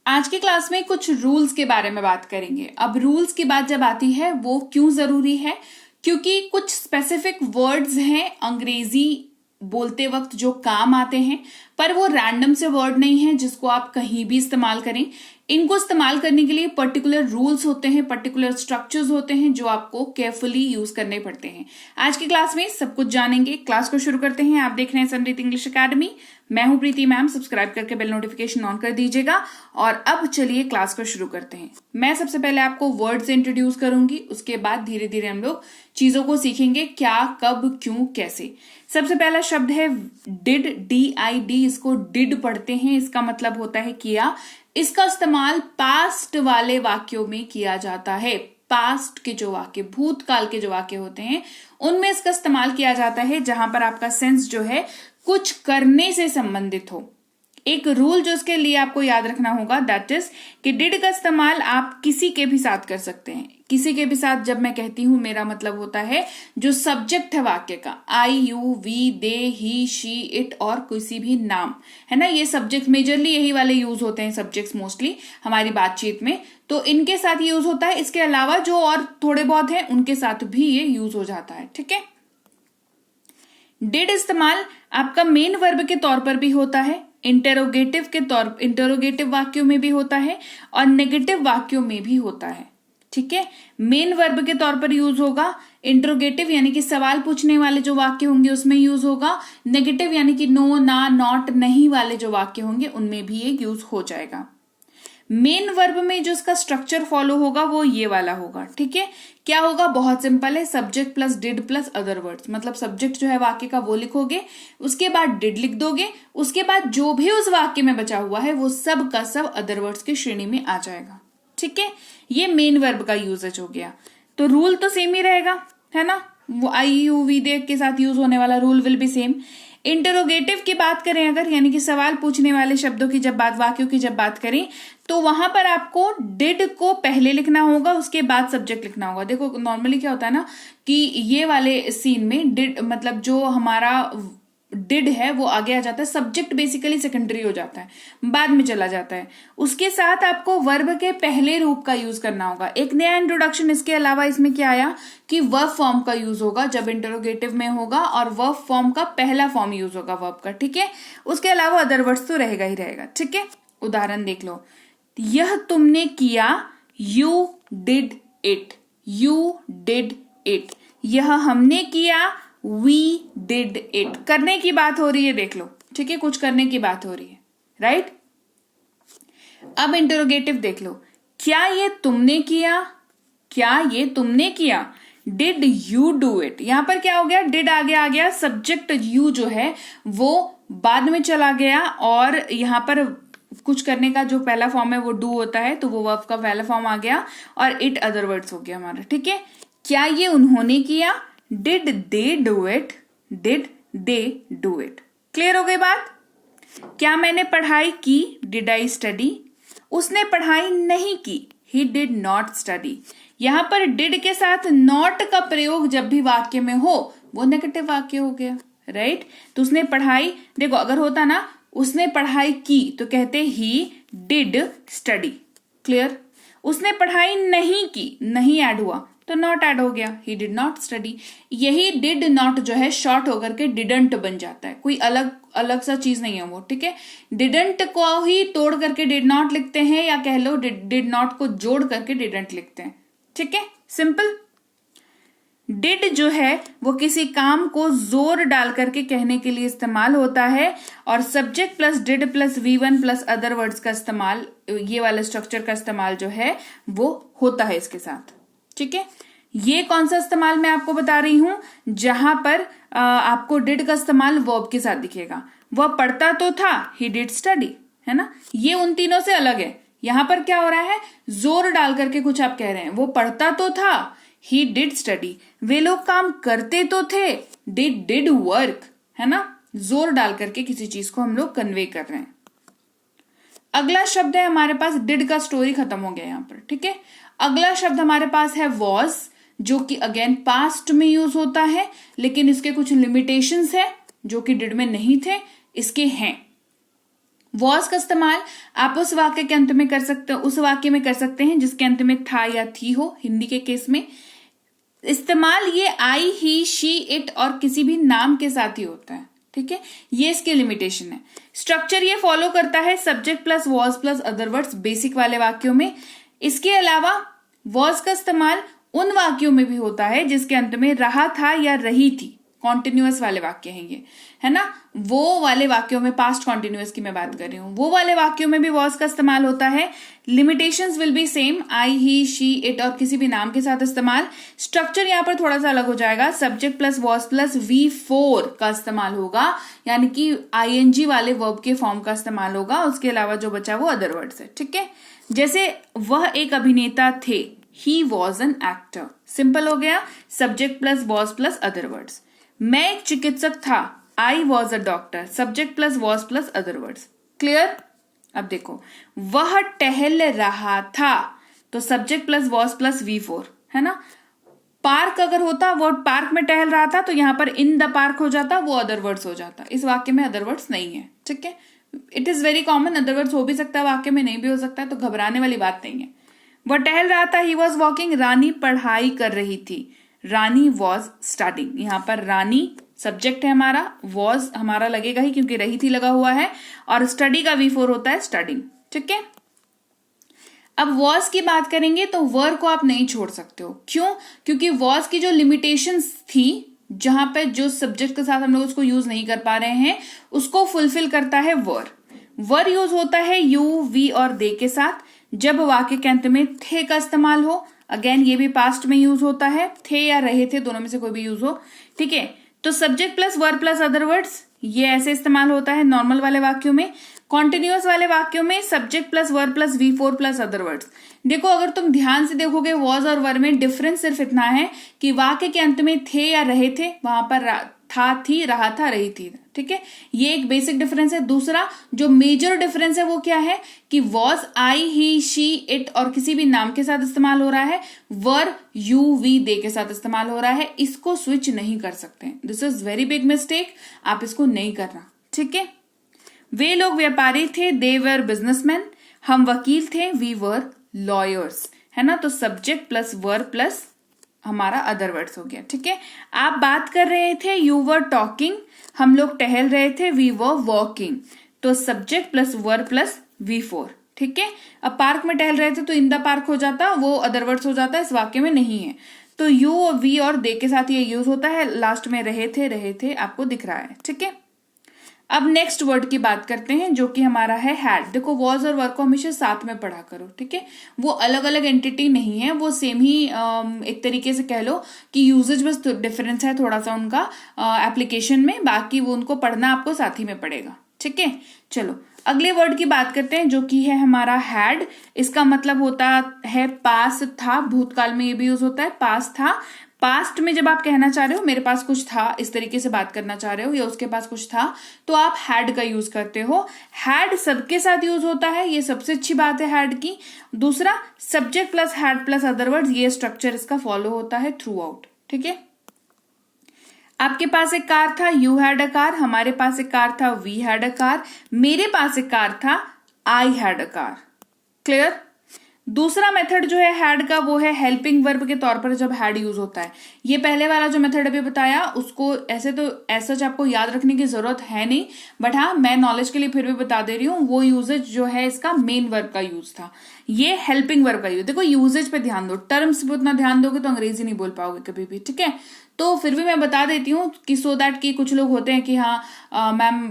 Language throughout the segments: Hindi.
आज की क्लास में कुछ रूल्स के बारे में बात करेंगे। अब रूल्स की बात जब आती है वो क्यों जरूरी है, क्योंकि कुछ स्पेसिफिक वर्ड्स हैं अंग्रेजी बोलते वक्त जो काम आते हैं, पर वो रैंडम से वर्ड नहीं है जिसको आप कहीं भी इस्तेमाल करें। इनको इस्तेमाल करने के लिए पर्टिकुलर रूल्स होते हैं, पर्टिकुलर स्ट्रक्चर्स होते हैं जो आपको केयरफुली यूज करने पड़ते हैं। आज की क्लास में सब कुछ जानेंगे। क्लास को शुरू करते हैं। आप देख रहे हैं समृद्धि इंग्लिश अकेडमी। मैं हूं प्रीति मैम। सब्सक्राइब करके बेल नोटिफिकेशन ऑन कर दीजिएगा। और अब चलिए क्लास को शुरू करते हैं। मैं सबसे पहले आपको वर्ड से इंट्रोड्यूस करूंगी, उसके बाद धीरे धीरे हम लोग चीजों को सीखेंगे, क्या, कब, क्यों, कैसे। सबसे पहला शब्द है डिड, DID। इसको डिड पढ़ते हैं, इसका मतलब होता है किया। इसका इस्तेमाल पास्ट वाले वाक्यों में किया जाता है। पास्ट के जो वाक्य, भूतकाल के जो वाक्य होते हैं, उनमें इसका इस्तेमाल किया जाता है जहां पर आपका सेंस जो है कुछ करने से संबंधित हो। एक रूल जो इसके लिए आपको याद रखना होगा, दैट इज कि डिड का इस्तेमाल आप किसी के भी साथ कर सकते हैं। किसी के भी साथ जब मैं कहती हूं, मेरा मतलब होता है जो सब्जेक्ट है वाक्य का, I, you, we, they, he, she, it और किसी भी नाम, है ना। ये सब्जेक्ट मेजरली यही वाले यूज होते हैं, सब्जेक्ट्स मोस्टली हमारी बातचीत में, तो इनके साथ यूज होता है। इसके अलावा जो और थोड़े बहुत हैं उनके साथ भी ये यूज हो जाता है, ठीक है। डिड इस्तेमाल आपका मेन वर्ब के तौर पर भी होता है, इंटेरोगेटिव वाक्यों में भी होता है और नेगेटिव वाक्यों में भी होता है, ठीक है। मेन वर्ब के तौर पर यूज होगा, इंट्रोगेटिव यानी कि सवाल पूछने वाले जो वाक्य होंगे उसमें यूज होगा, नेगेटिव यानी कि नो, ना, नॉट, नहीं वाले जो वाक्य होंगे उनमें भी ये यूज हो जाएगा। मेन वर्ब में जो इसका स्ट्रक्चर फॉलो होगा वो ये वाला होगा, ठीक है। क्या होगा, बहुत सिंपल है, subject plus did plus other words. मतलब सब्जेक्ट जो है वाक्य का वो लिखोगे, उसके बाद डिड लिख दोगे, उसके बाद जो भी उस वाक्य में बचा हुआ है वो सब का सब अदर वर्ड्स की श्रेणी में आ जाएगा, ठीक है। ये मेन वर्ब का यूजेज हो गया। तो रूल तो सेम ही रहेगा, है ना। वो आई, यू, वी, दे के साथ यूज होने वाला rule will be same. Interrogative की बात करें अगर, यानी कि सवाल पूछने वाले शब्दों की जब बात, वाक्यों की जब बात करें, तो वहां पर आपको डिड को पहले लिखना होगा, उसके बाद सब्जेक्ट लिखना होगा। देखो नॉर्मली क्या होता है ना कि ये वाले सीन में डिड मतलब जो हमारा डिड है वो आगे आ जाता है, सब्जेक्ट बेसिकली सेकेंडरी हो जाता है, बाद में चला जाता है। उसके साथ आपको वर्ब के पहले रूप का यूज करना होगा। एक नया इंट्रोडक्शन इसके अलावा इसमें क्या आया कि वर्ब फॉर्म का यूज होगा जब इंटरोगेटिव में होगा, और वर्ब फॉर्म का पहला फॉर्म यूज होगा वर्ब का, ठीक है। उसके अलावा अदर वर्ड्स तो रहेगा ही रहेगा, ठीक है। उदाहरण देख लो, यह तुमने किया, you did it, you did it. यह हमने किया, वी डिड इट। करने की बात हो रही है, देख लो, ठीक है, कुछ करने की बात हो रही है, राइट। अब इंटरोगेटिव देख लो, क्या ये तुमने किया, क्या ये तुमने किया, डिड यू डू इट। यहां पर क्या हो गया, डिड आगे आ गया, सब्जेक्ट यू जो है वो बाद में चला गया, और यहां पर कुछ करने का जो पहला फॉर्म है वो डू होता है, तो वो वर्ब का पहला फॉर्म आ गया, और इट अदर वर्ड्स हो गया हमारा, ठीक है। क्या ये उन्होंने किया, did they do it, did they do it. Clear हो गई बात। क्या मैंने पढ़ाई की, डिड आई स्टडी। उसने पढ़ाई नहीं की, ही डिड नॉट स्टडी। यहां पर डिड के साथ नॉट का प्रयोग जब भी वाक्य में हो वो नेगेटिव वाक्य हो गया, राइट। तो उसने पढ़ाई, देखो अगर होता ना उसने पढ़ाई की तो कहते ही डिड स्टडी, क्लियर। उसने पढ़ाई नहीं की, नहीं ऐड हुआ तो नॉट ऐड हो गया, ही डिड नॉट स्टडी। यही डिड नॉट जो है शॉर्ट होकर के डिडंट बन जाता है, कोई अलग अलग सा चीज नहीं है वो, ठीक है। डिडंट को ही तोड़ करके डिड नॉट लिखते हैं, या कह लो डिड नॉट को जोड़ करके डिडंट लिखते हैं, ठीक है, सिंपल। डिड जो है वो किसी काम को जोर डाल करके कहने के लिए इस्तेमाल होता है, और subject plus did plus V1 plus other words का इस्तेमाल, ये वाले स्ट्रक्चर का इस्तेमाल जो है वो होता है इसके साथ, ठीक है। ये कौन सा इस्तेमाल मैं आपको बता रही हूं, जहां पर आपको डिड का इस्तेमाल वर्ब के साथ दिखेगा। वह पढ़ता तो था, ही डिड स्टडी, है ना। ये उन तीनों से अलग है। यहां पर क्या हो रहा है, जोर डाल करके कुछ आप कह रहे हैं। वो पढ़ता तो था, ही डिड स्टडी। वे लोग काम करते तो थे, डिड वर्क, है ना। जोर डाल करके किसी चीज को हम लोग कन्वे कर रहे हैं। अगला शब्द है हमारे पास, डिड का स्टोरी खत्म हो गया यहां पर, ठीक है। अगला शब्द हमारे पास है वॉज, जो कि अगेन पास्ट में यूज होता है, लेकिन इसके कुछ लिमिटेशंस है जो कि डिड में नहीं थे, इसके हैं। वॉज का इस्तेमाल आप उस वाक्य के अंत में कर सकते हो, उस वाक्य में कर सकते हैं जिसके अंत में था या थी हो, हिंदी के केस में। इस्तेमाल ये आई, ही, शी, इट और किसी भी नाम के साथ ही होता है, ठीक है। ये इसकी लिमिटेशन है। स्ट्रक्चर ये फॉलो करता है subject plus was plus other words basic वाले वाक्यों में। इसके अलावा वॉज का इस्तेमाल उन वाक्यों में भी होता है जिसके अंत में रहा था या रही थी, कॉन्टिन्यूअस वाले वाक्य हैं ये, है ना। वो वाले वाक्यों में, पास्ट कॉन्टिन्यूअस की मैं बात कर रही हूं, वो वाले वाक्यों में भी वॉज का इस्तेमाल होता है। Limitations will be same, I, he, she, it और किसी भी नाम के साथ इस्तेमाल। स्ट्रक्चर यहां पर थोड़ा सा अलग हो जाएगा, subject plus was plus V4 का इस्तेमाल होगा, यानी कि ING वाले वर्ब के फॉर्म का इस्तेमाल होगा। उसके अलावा जो बचा वो अदर वर्ड्स है, ठीक है। जैसे वह एक अभिनेता थे, he was an actor, simple हो गया, subject plus was plus other words. मैं एक चिकित्सक था, I was a doctor, subject plus was plus other words. Clear. अब देखो, वह टहल रहा था, तो subject plus was plus V4, है ना। पार्क अगर होता, वो पार्क में टहल रहा था, तो यहां पर इन द पार्क हो जाता, वो अदर वर्ड्स हो जाता। इस वाक्य में अदर वर्ड्स नहीं है, ठीक है। It is very common, other words हो भी सकता है वाक्य में, नहीं भी हो सकता है, तो घबराने वाली बात नहीं है। वह टहल रहा था, ही वॉज वॉकिंग, रानी पढ़ाई कर रही थी, रानी वॉज स्टडिंग। यहां पर रानी सब्जेक्ट है हमारा, वॉज हमारा लगेगा ही क्योंकि रही थी लगा हुआ है, और स्टडी का V4 होता है स्टडिंग, ठीक है। अब वॉज की बात करेंगे तो वर को आप नहीं छोड़ सकते हो, क्यों? क्योंकि वॉज की जो लिमिटेशंस थी, जहां पे जो सब्जेक्ट के साथ हम लोग उसको यूज नहीं कर पा रहे हैं, उसको फुलफिल करता है वर। वर यूज होता है यू, वी और दे के साथ, जब वाक्य के अंत में थे का इस्तेमाल हो। अगेन ये भी पास्ट में यूज होता है, थे या रहे थे, दोनों में से कोई भी यूज हो, ठीक है। तो सब्जेक्ट प्लस वर प्लस अदर वर्ड्स, ये ऐसे इस्तेमाल होता है नॉर्मल वाले वाक्यों में। कॉन्टिन्यूअस वाले वाक्यों में सब्जेक्ट प्लस वर plus V4 plus other words. देखो, अगर तुम ध्यान से देखोगे वॉज और वर में डिफरेंस सिर्फ इतना है कि वाक्य के अंत में थे या रहे थे, वहां पर था, थी, रहा था, रही थी, ठीक है। ये एक बेसिक डिफरेंस है। दूसरा जो मेजर डिफरेंस है वो क्या है कि was I, he, she, it और किसी भी नाम के साथ इस्तेमाल हो रहा है, वर यू, वी, दे के साथ इस्तेमाल हो रहा है। इसको स्विच नहीं कर सकते, this is very big mistake, आप इसको नहीं करना, ठीक है। वे लोग व्यापारी थे, दे वर बिजनेसमैन। हम वकील थे, वी वर लॉयर्स, है ना। तो सब्जेक्ट प्लस वर प्लस हमारा अदर वर्ड्स हो गया, ठीक है। आप बात कर रहे थे, यू वर टॉकिंग। हम लोग टहल रहे थे, वी वर वॉकिंग। तो सब्जेक्ट प्लस वर प्लस V4, ठीक है। अब पार्क में टहल रहे थे तो इन द पार्क हो जाता, वो अदर वर्ड्स हो जाता, इस वाक्य में नहीं है। तो यू, वी और दे के साथ ये यूज होता है। लास्ट में रहे थे आपको दिख रहा है, ठीक है। अब नेक्स्ट वर्ड की बात करते हैं जो कि हमारा है हैड। देखो, वॉज और वर्क को हमेशा साथ में पढ़ा करो, ठीक है। वो अलग अलग एंटिटी नहीं है, वो सेम ही एक तरीके से कह लो कि यूजेज बस डिफरेंस है थोड़ा सा उनका एप्लीकेशन में, बाकी वो उनको पढ़ना आपको साथ ही में पड़ेगा, ठीक है। चलो अगले वर्ड की बात करते हैं जो कि है हमारा हैड। इसका मतलब होता है पास था, भूतकाल में ये भी यूज होता है, पास था। पास्ट में जब आप कहना चाह रहे हो मेरे पास कुछ था, इस तरीके से बात करना चाह रहे हो, या उसके पास कुछ था, तो आप हैड का यूज करते हो। हैड सबके साथ यूज होता है, ये सबसे अच्छी बात है हैड की। दूसरा, subject plus had plus other words, ये स्ट्रक्चर इसका फॉलो होता है थ्रू आउट, ठीक है। आपके पास एक कार था, यू हैड अ कार। हमारे पास एक कार था, वी हैड अ कार। मेरे पास एक कार था, I had a car. Clear. दूसरा मेथड जो है हैड का, वो है हेल्पिंग वर्ब के तौर पर जब हैड यूज होता है। ये पहले वाला जो मेथड अभी बताया, उसको ऐसे तो ऐसा आपको याद रखने की जरूरत है नहीं, बट हाँ मैं नॉलेज के लिए फिर भी बता दे रही हूँ। वो यूजेज जो है इसका मेन वर्ब का यूज था, ये हेल्पिंग वर्ब का यूज। देखो यूजेज पे ध्यान दो, टर्म्स पे उतना ध्यान दोगे तो अंग्रेजी नहीं बोल पाओगे कभी भी, ठीक है। तो फिर भी मैं बता देती हूँ कि सो दैट कि कुछ लोग होते हैं कि हाँ मैम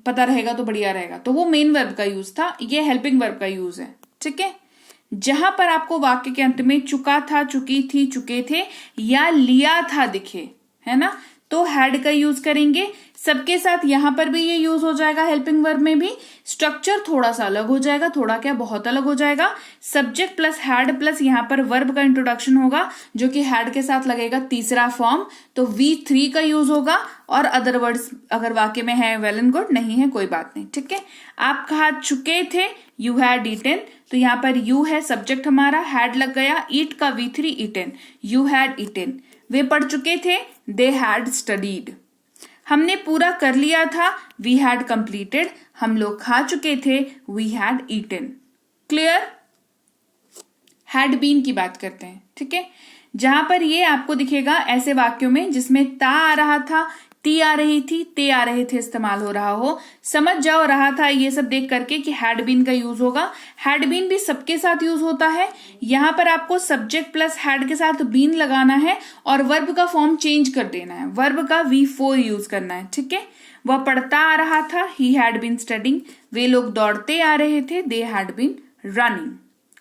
पता रहेगा तो बढ़िया रहेगा। तो वो मेन वर्ब का यूज था, ये हेल्पिंग वर्ब का यूज है, ठीक है। जहां पर आपको वाक्य के अंत में चुका था, चुकी थी, चुके थे या लिया था दिखे, है ना, तो हैड का यूज करेंगे। सबके साथ यहां पर भी ये यूज हो जाएगा, हेल्पिंग वर्ब में भी। स्ट्रक्चर थोड़ा सा अलग हो जाएगा, थोड़ा क्या बहुत अलग हो जाएगा। सब्जेक्ट प्लस हैड प्लस यहां पर वर्ब का इंट्रोडक्शन होगा जो कि हैड के साथ लगेगा तीसरा फॉर्म, तो V3 का यूज होगा। और अदर वर्ड्स अगर वाक्य में है वेल एंड गुड, नहीं है कोई बात नहीं, ठीक है। आप खा चुके थे, यू हैड ईटन, तो यहां पर यू है सब्जेक्ट हमारा, हैड लग गया, ईट का V3 eaten, you had eaten. वे पढ़ चुके थे, दे हैड स्टडीड। हमने पूरा कर लिया था, वी हैड कंप्लीटेड, हम लोग खा चुके थे, we had eaten. Clear? Had been की बात करते हैं, ठीक है। जहां पर ये आपको दिखेगा ऐसे वाक्यों में जिसमें ता आ रहा था, ती आ रही थी, ते आ रहे थे इस्तेमाल हो रहा हो, समझ जाओ रहा था ये सब देख करके कि हैड बीन का यूज होगा। हैड बीन भी सबके साथ यूज होता है। यहां पर आपको सब्जेक्ट प्लस हैड के साथ बीन लगाना है और वर्ब का फॉर्म चेंज कर देना है, वर्ब का V4 यूज करना है, ठीक है। वह पढ़ता आ रहा था, ही हैड बीन स्टडिंग। वे लोग दौड़ते आ रहे थे, they had been running.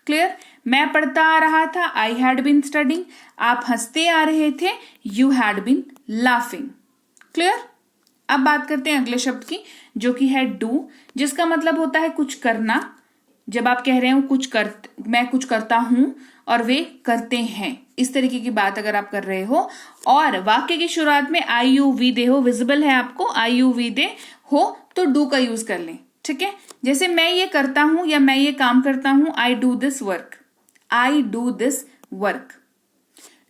Clear? मैं पढ़ता आ रहा था, आई हैड बीन स्टडिंग। आप हंसते आ रहे थे, you had been laughing. Clear? अब बात करते हैं अगले शब्द की, जो कि है डू, जिसका मतलब होता है कुछ करना। जब आप कह रहे हो मैं कुछ करता हूं और वे करते हैं, इस तरीके की बात अगर आप कर रहे हो और वाक्य की शुरुआत में आई यू वी दे हो, विजिबल है आपको, आई यू वी दे हो तो डू का यूज कर लें, ठीक है। जैसे मैं ये करता हूं या मैं ये काम करता हूं, I do this work, I do this work.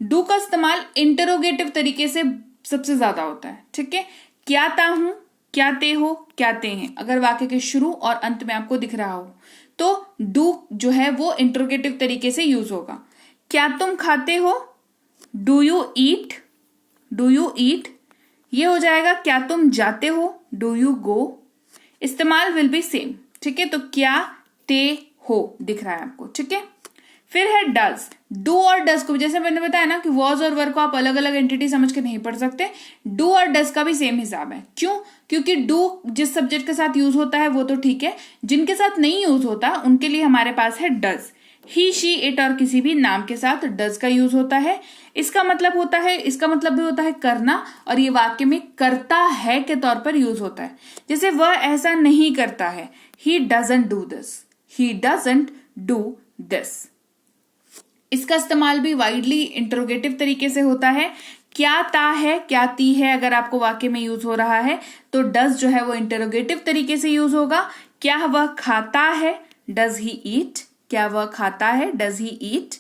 Do का इस्तेमाल इंटरोगेटिव तरीके से सबसे ज्यादा होता है, ठीक है। क्या ता हूं, क्या ते हो, क्या ते हैं, अगर वाक्य के शुरू और अंत में आपको दिख रहा हो तो डू जो है वो इंटरोगेटिव तरीके से यूज होगा। क्या तुम खाते हो, do you eat, do you eat, ये हो जाएगा क्या तुम जाते हो, डू यू गो। इस्तेमाल विल बी सेम, ठीक है। तो क्या ते हो दिख रहा है आपको, ठीक है। फिर है डज। डू और डज को, जैसे मैंने बताया ना कि वॉज और वर्क को आप अलग अलग एंटिटी समझ के नहीं पढ़ सकते, डू और डज का भी सेम हिसाब है। क्यों? क्योंकि डू जिस सब्जेक्ट के साथ यूज होता है वो तो ठीक है, जिनके साथ नहीं यूज होता उनके लिए हमारे पास है डज। ही, शी, इट और किसी भी नाम के साथ डज का यूज होता है। इसका मतलब भी होता है करना, और ये वाक्य में करता है के तौर पर यूज होता है। जैसे वह ऐसा नहीं करता है, he doesn't do this, he doesn't do this. इसका इस्तेमाल भी वाइडली इंटरोगेटिव तरीके से होता है। क्या ता है, क्या ती है, अगर आपको वाक्य में यूज हो रहा है तो डज जो है वो इंटरोगेटिव तरीके से यूज होगा। क्या वह खाता है, डज ही ईट, क्या वह खाता है, डज ही ईट।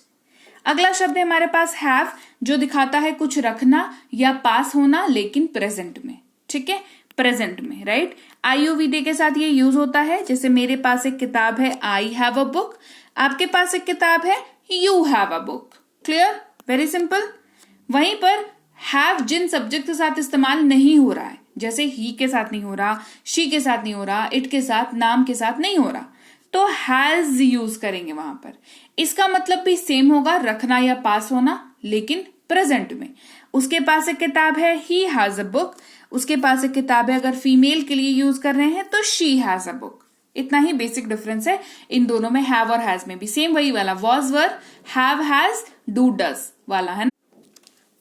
अगला शब्द है हमारे पास हैव, जो दिखाता है कुछ रखना या पास होना, लेकिन प्रेजेंट में, ठीक है, प्रेजेंट में, राइट। आईयूवीडे के साथ ये यूज होता है। जैसे मेरे पास एक किताब है, आई हैव अ बुक, आपके पास एक किताब है, you have a book. Clear? Very simple. वहीं पर हैव जिन सब्जेक्ट के साथ इस्तेमाल नहीं हो रहा है, जैसे ही के साथ नहीं हो रहा, शी के साथ नहीं हो रहा, इट के साथ, नाम के साथ नहीं हो रहा, तो हैज यूज करेंगे वहां पर। इसका मतलब भी सेम होगा, रखना या पास होना, लेकिन प्रेजेंट में। उसके पास एक किताब है, ही हैज अ बुक, उसके पास एक किताब है, अगर फीमेल के लिए यूज कर रहे हैं तो शी हैज अ बुक। इतना ही बेसिक डिफरेंस है इन दोनों में, हैव और हैज में भी सेम वही वाला was were, have has, do does वाला है।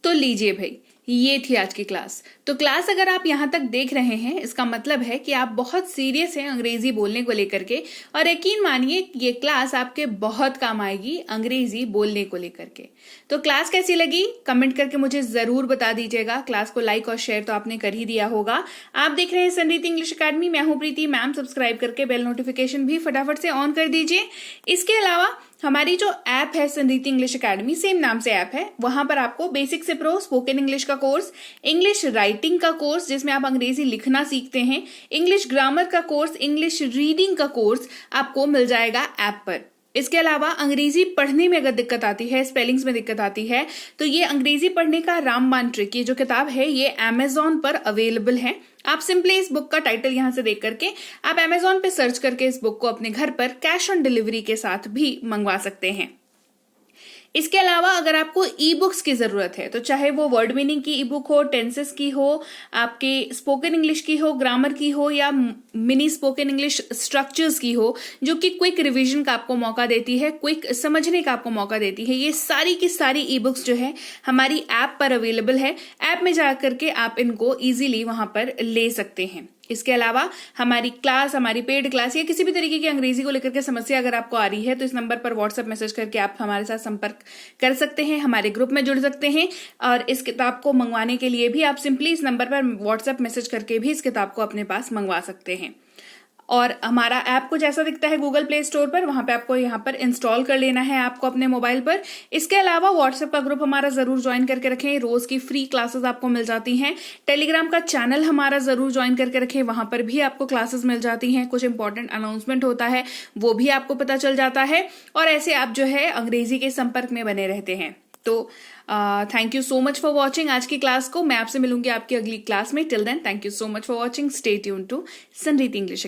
तो लीजिए भाई, ये थी आज की क्लास। तो क्लास अगर आप यहाँ तक देख रहे हैं, इसका मतलब है कि आप बहुत सीरियस हैं अंग्रेजी बोलने को लेकर के, और यकीन मानिए ये क्लास आपके बहुत काम आएगी अंग्रेजी बोलने को लेकर के। तो क्लास कैसी लगी कमेंट करके मुझे जरूर बता दीजिएगा। क्लास को लाइक और शेयर तो आपने कर ही दिया होगा। आप देख रहे हैं समृद्धि इंग्लिश अकेडमी, मैं हूं प्रीति मैम। सब्सक्राइब करके बेल नोटिफिकेशन भी फटाफट से ऑन कर दीजिए। इसके अलावा हमारी जो ऐप है समृद्धि इंग्लिश अकेडमी, सेम नाम से ऐप है, वहां पर आपको बेसिक से प्रो स्पोकन इंग्लिश का कोर्स, इंग्लिश राइटिंग का कोर्स जिसमें आप अंग्रेजी लिखना सीखते हैं, इंग्लिश ग्रामर का कोर्स, इंग्लिश रीडिंग का कोर्स आपको मिल जाएगा ऐप पर। इसके अलावा अंग्रेजी पढ़ने में अगर दिक्कत आती है, स्पेलिंग्स में दिक्कत आती है, तो ये अंग्रेजी पढ़ने का रामबाण ट्रिक, ये जो किताब है ये अमेजॉन पर अवेलेबल है। आप सिंपली इस बुक का टाइटल यहां से देख करके आप अमेजॉन पे सर्च करके इस बुक को अपने घर पर कैश ऑन डिलीवरी के साथ भी मंगवा सकते हैं। इसके अलावा अगर आपको ई बुक्स की जरूरत है, तो चाहे वो वर्ड मीनिंग की ई बुक हो, टेंसेस की हो, आपके स्पोकन इंग्लिश की हो, ग्रामर की हो, या मिनी स्पोकन इंग्लिश स्ट्रक्चर्स की हो, जो कि क्विक रिवीजन का आपको मौका देती है, क्विक समझने का आपको मौका देती है, ये सारी की सारी ई बुक्स जो है हमारी ऐप पर अवेलेबल है। ऐप में जाकर के आप इनको इजीली वहां पर ले सकते हैं। इसके अलावा हमारी क्लास, हमारी पेड क्लास या किसी भी तरीके की अंग्रेजी को लेकर के समस्या अगर आपको आ रही है, तो इस नंबर पर व्हाट्सएप मैसेज करके आप हमारे साथ संपर्क कर सकते हैं, हमारे ग्रुप में जुड़ सकते हैं। और इस किताब को मंगवाने के लिए भी आप सिंपली इस नंबर पर व्हाट्सएप मैसेज करके भी इस किताब को अपने पास मंगवा सकते हैं। और हमारा ऐप कुछ ऐसा दिखता है गूगल प्ले स्टोर पर, वहां पे आपको यहाँ पर इंस्टॉल कर लेना है ऐप को अपने मोबाइल पर। इसके अलावा व्हाट्सएप का ग्रुप हमारा जरूर ज्वाइन करके रखें, रोज की फ्री क्लासेस आपको मिल जाती हैं। टेलीग्राम का चैनल हमारा जरूर ज्वाइन करके रखें, वहां पर भी आपको क्लासेस मिल जाती हैं, कुछ इंपॉर्टेंट अनाउंसमेंट होता है वो भी आपको पता चल जाता है, और ऐसे आप जो है अंग्रेजी के संपर्क में बने रहते हैं। तो thank you so much for watching आज की क्लास को। मैं आपसे मिलूंगी आपकी अगली क्लास में। Till then thank you so much for watching. Stay tuned to Sanreet English.